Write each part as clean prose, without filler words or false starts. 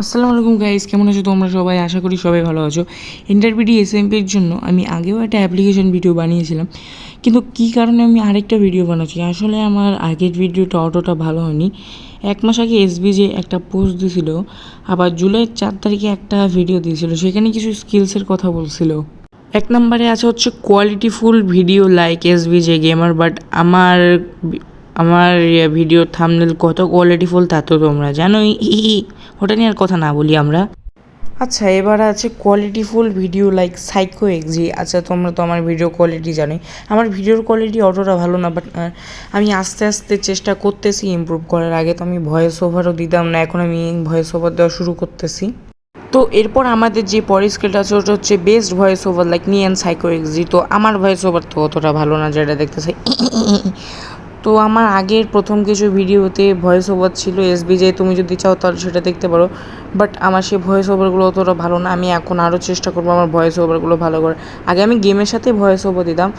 আসসালামু আলাইকুম গাইস, কেমন আছো তোমরা সবাই? আশা করি সবাই ভালো আছো। ইন্টারভিডি এসএমপির জন্য আমি আগেও একটা অ্যাপ্লিকেশন ভিডিও বানিয়েছিলাম, কিন্তু কী কারণে আমি আরেকটা ভিডিও বানাচ্ছি, আসলে আমার আগের ভিডিওটা অতটা ভালো হয়নি। 1 মাস আগে এসবিজে একটা পোস্ট দিয়েছিল, আবার জুলাই 4 তারিখে একটা ভিডিও দিয়েছিল, সেখানে কিছু স্কিলসের কথা বলছিল। 1 নম্বরে আছে হচ্ছে কোয়ালিটিফুল ভিডিও লাইক এসবিজে গেমার, বাট আমার ভিডিওর থাম্বনেল কত কোয়ালিটিফুল তা তো তোমরা জানোই। ওটা নিয়ে আর কথা না বলি আমরা। আচ্ছা, এবার আছে কোয়ালিটিফুল ভিডিও লাইক সাইকো এক্সি। আচ্ছা, তোমরা তো আমার ভিডিও কোয়ালিটি জানোই, আমার ভিডিওর কোয়ালিটি অতটা ভালো না, বাট আমি আস্তে আস্তে চেষ্টা করতেছি ইমপ্রুভ করার। আগে তো আমি ভয়েস ওভারও দিতাম না, এখন আমি ভয়েস ওভার দেওয়া শুরু করতেছি। তো এরপর আমাদের যে পরের স্কিলটা আছে ওটা হচ্ছে best voice over like me and psycho এক্সি। তো আমার ভয়েস ওভার তো অতটা ভালো না, যেটা দেখতেছি। তো আমার আগের প্রথম কিছু ভিডিওতে ভয়েস ওভার ছিল এসবিজে, তুমি যদি চাও তাহলে সেটা দেখতে পারো, বাট আমার সেই ভয়েস ওভারগুলো অতটা ভালো না। আমি এখন আরও চেষ্টা করবো আমার ভয়েস ওভারগুলো ভালো করে। আগে আমি গেমের সাথে ভয়েস ওভার দিতাম,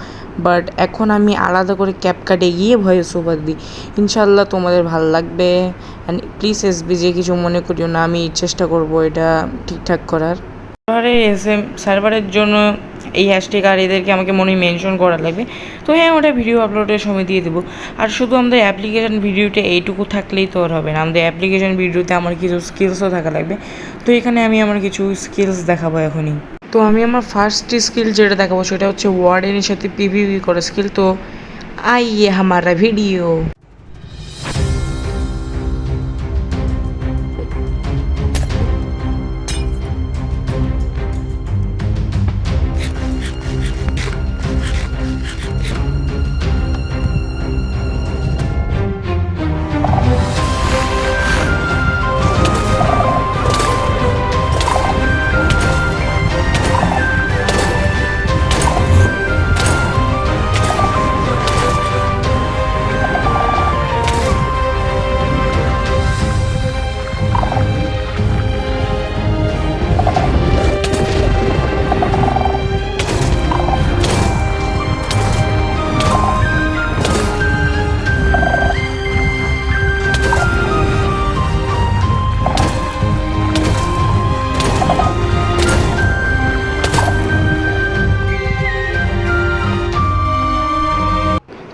বাট এখন আমি আলাদা করে ক্যাপকাটে গিয়ে ভয়েস ওভার দিই। ইনশাল্লাহ তোমাদের ভালো লাগবে। অ্যান্ড প্লিজ এসবিজে কিছু মনে করিও না, আমি চেষ্টা করবো এটা ঠিকঠাক করার। সার্ভারের জন্য এই হ্যাশট্যাগ আর এদেরকে আমাকে মনে মেনশন করা লাগবে। তো হ্যাঁ, ওটা ভিডিও আপলোডের সময় দিয়ে দেবো। আর শুধু আমাদের অ্যাপ্লিকেশন ভিডিওতে এইটুকু থাকলেই তো আর হবে না, আমাদের অ্যাপ্লিকেশন ভিডিওতে আমার কিছু স্কিলসও থাকা লাগবে। তো এখানে আমি আমার কিছু স্কিলস দেখাবো এখনই। তো আমি আমার ফার্স্ট স্কিল যেটা দেখাবো সেটা হচ্ছে ওয়ার্ডেনের সাথে পিভিপি করা স্কিল। তো আইয়ে হামারা ভিডিও।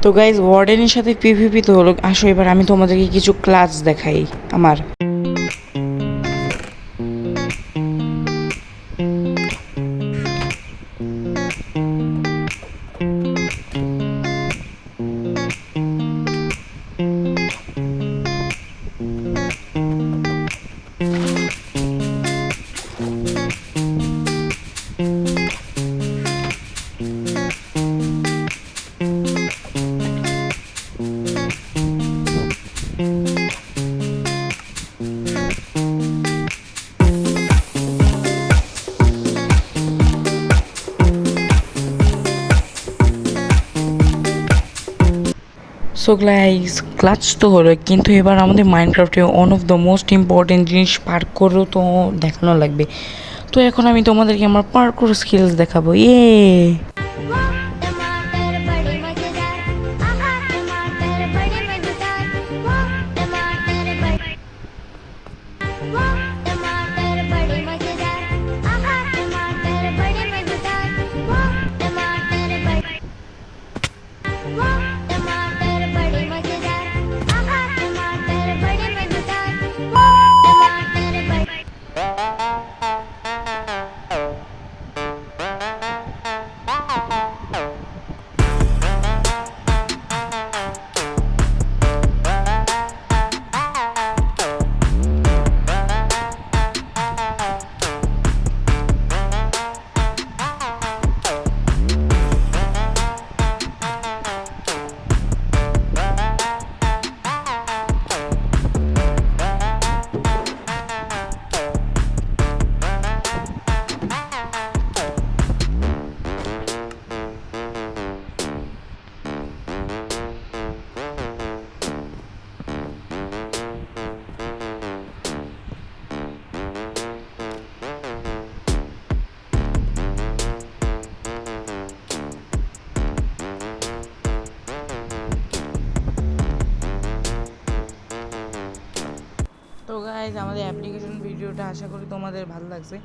তো গাইজ, ওয়ার্ডেনের সাথে পিভিপি তো হলো, আসো এবার আমি তোমাদেরকে কিছু ক্লাস দেখাই আমার। সো গাইস, ক্লাচ তো হলো, কিন্তু এবার আমাদের মাইনক্রাফটে one of the most important জিনিস পার্কোরও তো দেখানো লাগবে। তো এখন আমি তোমাদেরকে আমার পার্কোর স্কিলস দেখাবো। গাইজ, আমাদের অ্যাপ্লিকেশন ভিডিওটা আশা করি তোমাদের ভালো লাগছে।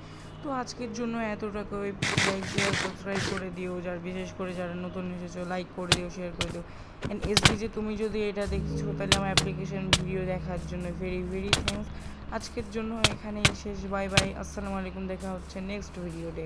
তো আজকের জন্য এতটাকে লাইক শেয়ার সাবস্ক্রাইব করে দিও, যার বিশেষ করে যারা নতুন এসেছো লাইক করে দিও, শেয়ার করে দিও। অ্যান্ড এসডিজে তুমি যদি এটা দেখছো তাহলে আমার অ্যাপ্লিকেশন ভিডিও দেখার জন্য ভেরি ভেরি থ্যাঙ্কস। আজকের জন্য এখানেই শেষ। বাই বাই, আসসালামু আলাইকুম, দেখা হচ্ছে নেক্সট ভিডিও ডে।